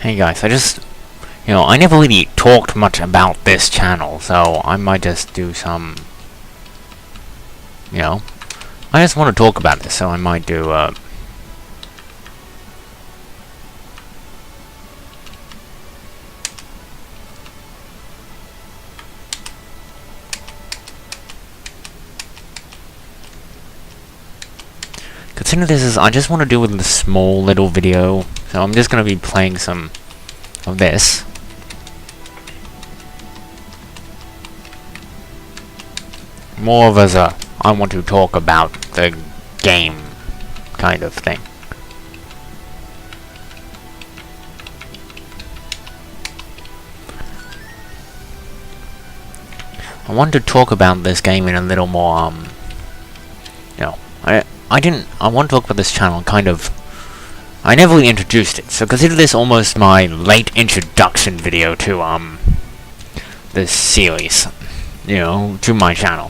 Hey guys, I never really talked much about this channel, so I might just do some, I just want to talk about this, so I might do, consider this as, I just want to do a small little video, so I'm just going to be playing some of this. More of as a, I want to talk about the game kind of thing. I want to talk about this game in a little more, I want to talk about this channel kind of, I never really introduced it, so consider this almost my late introduction video to, this series, to my channel.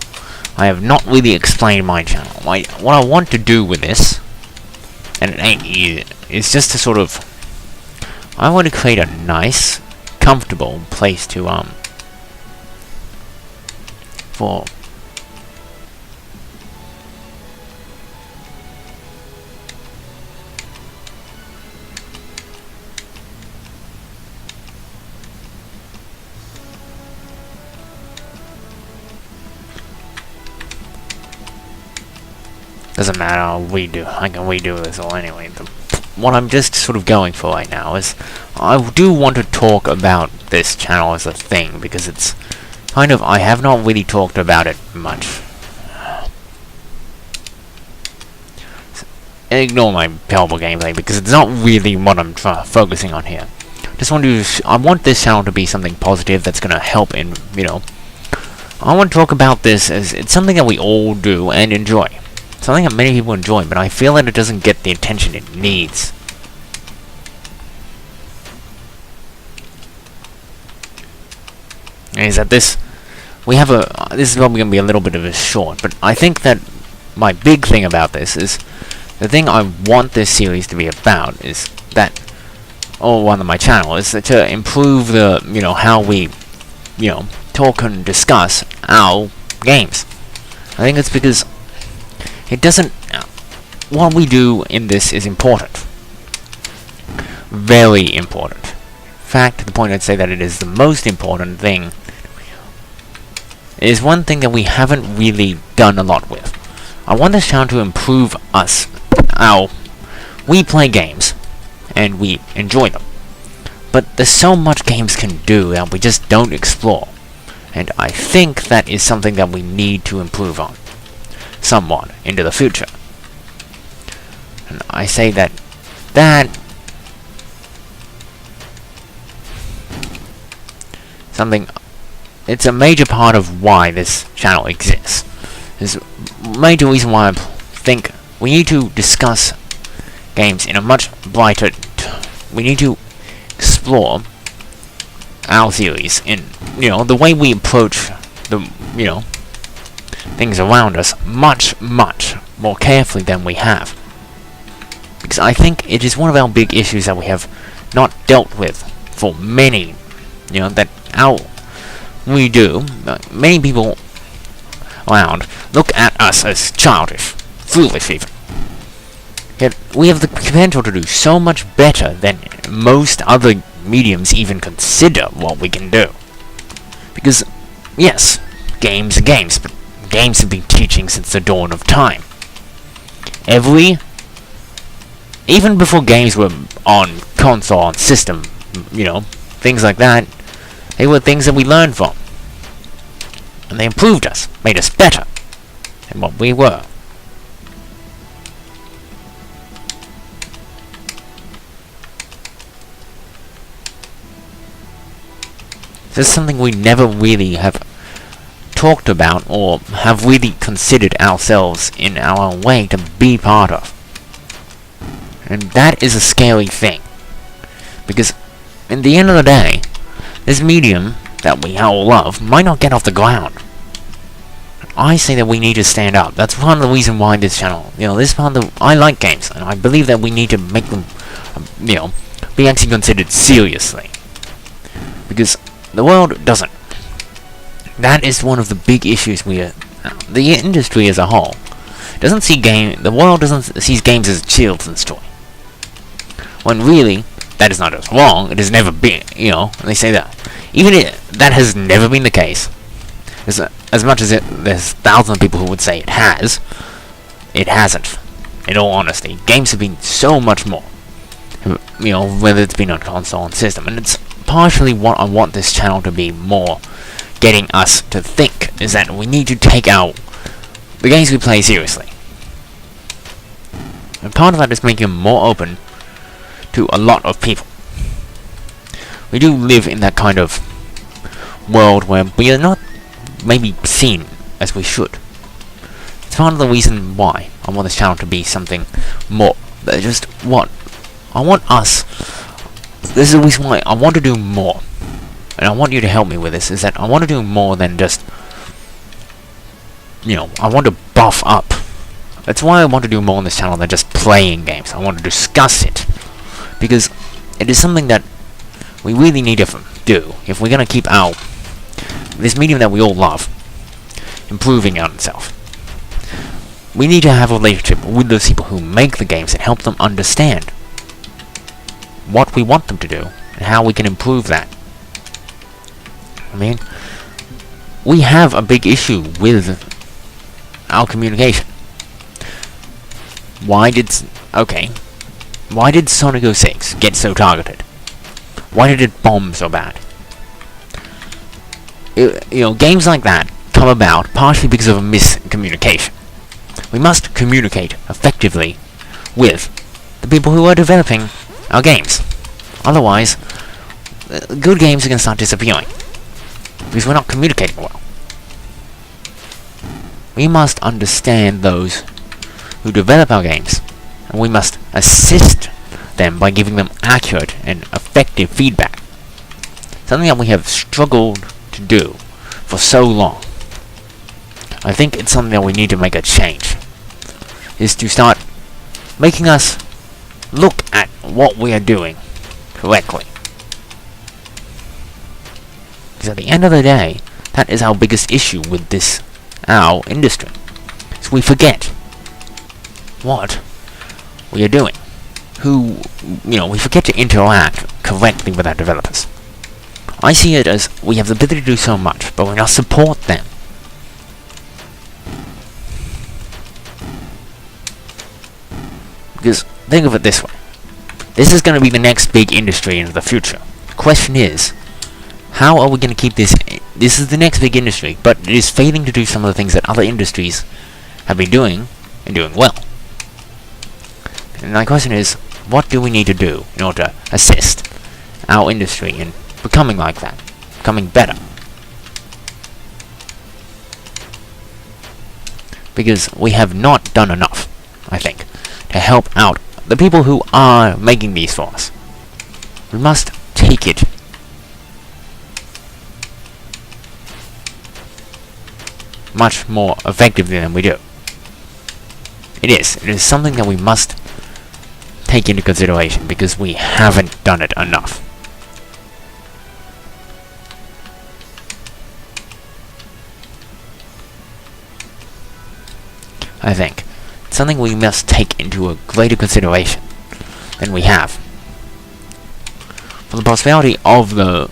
I have not really explained my channel. What I want to do with this, and it ain't easy, is just to sort of, I want to create a nice, comfortable place to, for doesn't matter, I can redo this all anyway. What I'm just sort of going for right now is, I do want to talk about this channel as a thing, because it's kind of, I have not really talked about it much. Ignore my terrible gameplay, because it's not really what I'm focusing on here. I want this channel to be something positive that's gonna help in, I want to talk about this as, it's something that we all do and enjoy. Something that many people enjoy, but I feel that it doesn't get the attention it needs. Is that this is probably going to be a little bit of a short, but I think that my big thing about this is, the thing I want this series to be about is that, or one of my channel, is to improve the, how we, talk and discuss our games. I think it's because it doesn't, what we do in this is important. Very important. In fact, to the point I'd say that it is the most important thing. It is one thing that we haven't really done a lot with. I want this channel to improve us. We play games, and we enjoy them. But there's so much games can do that we just don't explore. And I think that is something that we need to improve on somewhat into the future. And I say that something, it's a major part of why this channel exists. There's a major reason why I think we need to discuss games in a much brighter we need to explore our series in, the way we approach the, things around us much, much more carefully than we have. Because I think it is one of our big issues that we have not dealt with for many, we do. Many people around look at us as childish, foolish even. Yet we have the potential to do so much better than most other mediums even consider what we can do. Because, yes, games are games, but games have been teaching since the dawn of time. Even before games were on console, on system, things like that, they were things that we learned from. And they improved us, made us better than what we were. This is something we never really have talked about or have really considered ourselves in our own way to be part of. And that is a scary thing. Because in the end of the day, this medium that we all love might not get off the ground. I say that we need to stand up. That's one of the reasons why this channel, this part of I like games, and I believe that we need to make them, be actually considered seriously. Because the world doesn't. That is one of the big issues the industry as a whole doesn't see the world doesn't see games as a children's toy. When really, that is not as wrong, it has never been, they say that. That has never been the case. As much as there's thousands of people who would say it has, it hasn't. In all honesty, games have been so much more. Whether it's been on console and system, and it's partially what I want this channel to be more getting us to think, is that we need to take out the games we play seriously. And part of that is making them more open to a lot of people. We do live in that kind of world where we are not maybe seen as we should. It's part of the reason why I want this channel to be something more. Just what I want us. This is the reason why I want to do more, and I want you to help me with this. Is that I want to do more than just, I want to buff up. That's why I want to do more on this channel than just playing games. I want to discuss it, because it is something that we really need to do if we're going to keep this medium that we all love improving on itself. We need to have a relationship with those people who make the games and help them understand what we want them to do and how we can improve that. We have a big issue with our communication. Why did Sonic 06 get so targeted? Why did it bomb so bad? Games like that come about partially because of a miscommunication. We must communicate effectively with the people who are developing our games. Otherwise, good games are going to start disappearing, because we're not communicating well. We must understand those who develop our games, and we must assist them by giving them accurate and effective feedback. Something that we have struggled to do for so long. I think it's something that we need to make a change, is to start making us look at what we are doing correctly. Because at the end of the day, that is our biggest issue with our industry. So we forget what we are doing. We forget to interact correctly with our developers. I see it as we have the ability to do so much, but we must support them. Because think of it this way. This is going to be the next big industry in the future. The question is, how are we going to keep this? This is the next big industry, but it is failing to do some of the things that other industries have been doing, and doing well. And my question is, what do we need to do in order to assist our industry in becoming like that? Becoming better? Because we have not done enough, I think, to help out the people who are making these for us. We must take it much more effectively than we do. It is something that we must take into consideration, because we haven't done it enough. I think it's something we must take into a greater consideration than we have. For the prosperity of the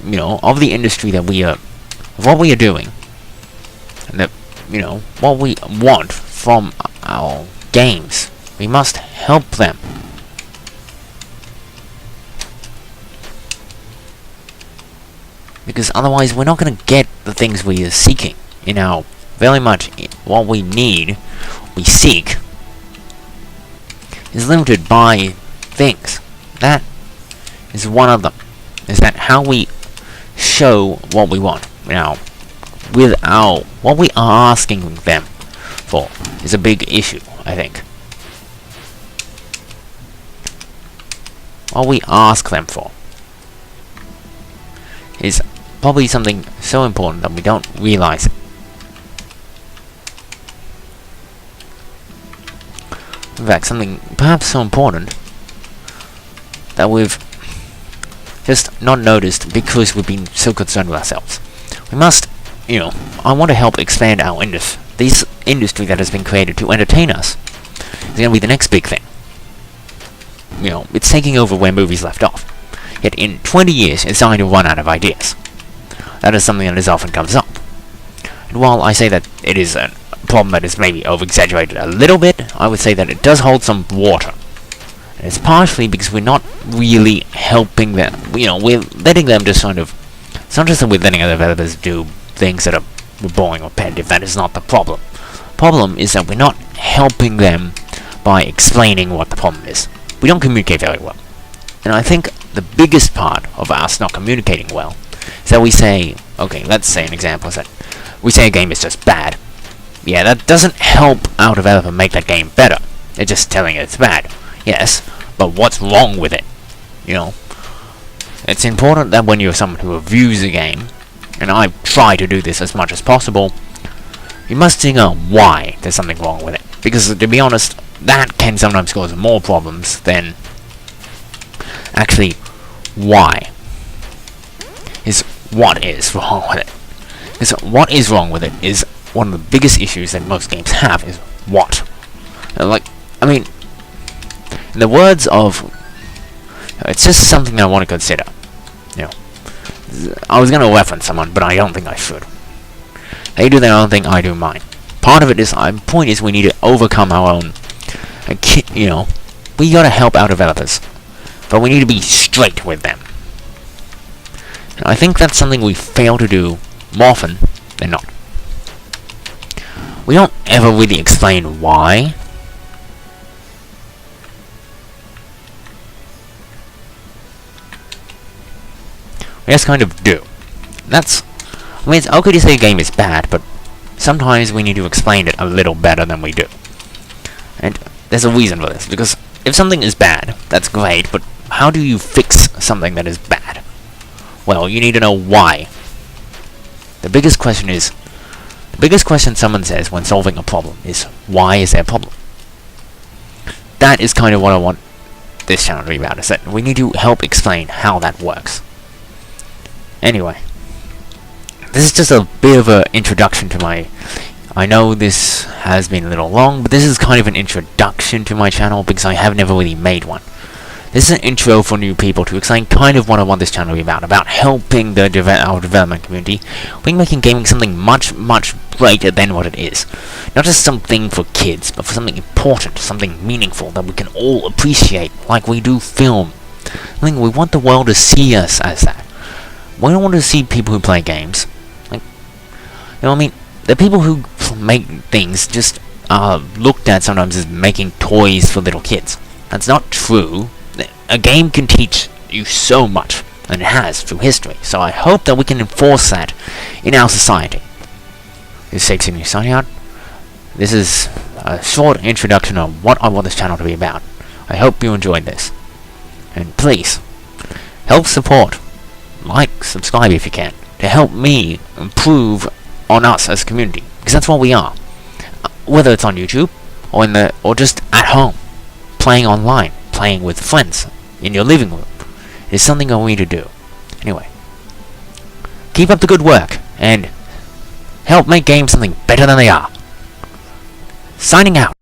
industry that of what we are doing, and that what we want from our games, we must help them. Because otherwise we're not going to get the things we are seeking in our very much what we seek is limited by things. That is one of them. Is that how we show what we want? What we are asking them for is a big issue, I think. What we ask them for is probably something so important that we don't realize it. In fact, something perhaps so important that we've just not noticed because we've been so concerned with ourselves. We must, I want to help expand our this industry that has been created to entertain us. It's going to be the next big thing. It's taking over where movies left off. Yet in 20 years, it's starting to run out of ideas. That is something that is often comes up. And while I say that it is a problem that is maybe over-exaggerated a little bit, I would say that it does hold some water. And it's partially because we're not really helping them. We're letting them just sort of... It's not just that we're letting other developers do things that are boring or repetitive. That is not the problem. The problem is that we're not helping them by explaining what the problem is. We don't communicate very well. And I think the biggest part of us not communicating well is that we say, okay, let's say an example is that we say a game is just bad. Yeah, that doesn't help our developer make that game better. They're just telling it it's bad. Yes, but what's wrong with it? It's important that when you're someone who reviews a game, and I try to do this as much as possible, you must think out why there's something wrong with it. Because, to be honest, that can sometimes cause more problems than actually why is what is wrong with it. Because what is wrong with it is one of the biggest issues that most games have, is what. In the words of... It's just something that I want to consider. I was going to reference someone, but I don't think I should. They do their own thing, I do mine. Part of it is, my point is we need to overcome our own... we gotta help our developers. But we need to be straight with them. And I think that's something we fail to do more often than not. We don't ever really explain why. We just kind of do. It's okay to say a game is bad, but sometimes we need to explain it a little better than we do. And there's a reason for this, because if something is bad, that's great, but how do you fix something that is bad? Well, you need to know why. The biggest question someone says when solving a problem is, why is there a problem? That is kind of what I want this channel to be about, is that we need to help explain how that works. Anyway, this is just a bit of an introduction to my... I know this has been a little long, but this is kind of an introduction to my channel because I have never really made one. This is an intro for new people to explain kind of what I want this channel to be about helping our development community. We're making gaming something much, much greater than what it is. Not just something for kids, but for something important, something meaningful that we can all appreciate, like we do film. I think we want the world to see us as that. We don't want to see people who play games. The people who make things just are looked at sometimes as making toys for little kids. That's not true. A game can teach you so much, and it has through history. So I hope that we can enforce that in our society. This is Sexy signing out. This is a short introduction of what I want this channel to be about. I hope you enjoyed this. And please, help support. Like, subscribe if you can, to help me improve on us as a community, because that's what we are. Whether it's on YouTube or just at home, playing online, playing with friends in your living room, is something I want you to do. Anyway, keep up the good work and help make games something better than they are. Signing out.